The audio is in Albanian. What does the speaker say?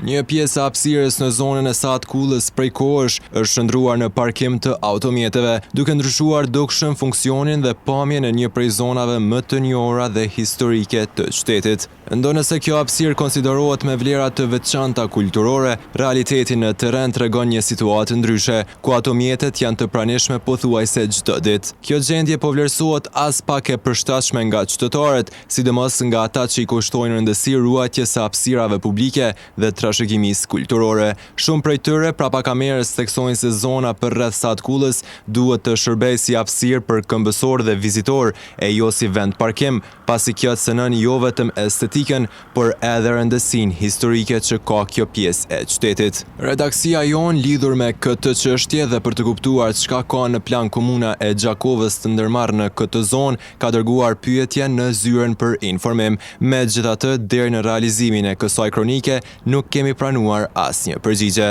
Një pjesë hapësirës në zonën e Sat Kullës prej kohësh është shndruar në parkim të automjeteve, duke ndryshuar dukshëm funksionin dhe pamjen e një prej zonave më të njohura dhe historike të qytetit. Ndonëse kjo hapësirë konsiderohet me vlera të veçanta kulturore, realiteti në terren tregon një situatë ndryshe, ku automjetet janë të pranishme pothuajse çdo ditë. Kjo gjendje po vlerësohet as pak e përshtatshme nga qytetarët, sidomos nga ata që i kushtojnë rëndësi ruajtjes së hapësirave publike dhe trashëgimisë kulturore. Shumë prej tyre prapakamerës theksojnë se zona për rreth Sat Kullës duhet të shërbejë si hapësirë për këmbësor dhe vizitor, e jo si vend parkim, pasi kjo cënon jo vetëm estetikën, por edhe rëndësinë historike që ka kjo pjesë e qytetit. Redaksia jon lidhur me këtë çështje dhe për të kuptuar çka ka në plan komuna e Gjakovës të ndërmarrë në këtë zonë, ka dërguar pyetje në zyrën për informim. Megjithatë, deri në realizimin e kësaj kronike nuk kemi pranuar asnjë përgjigje.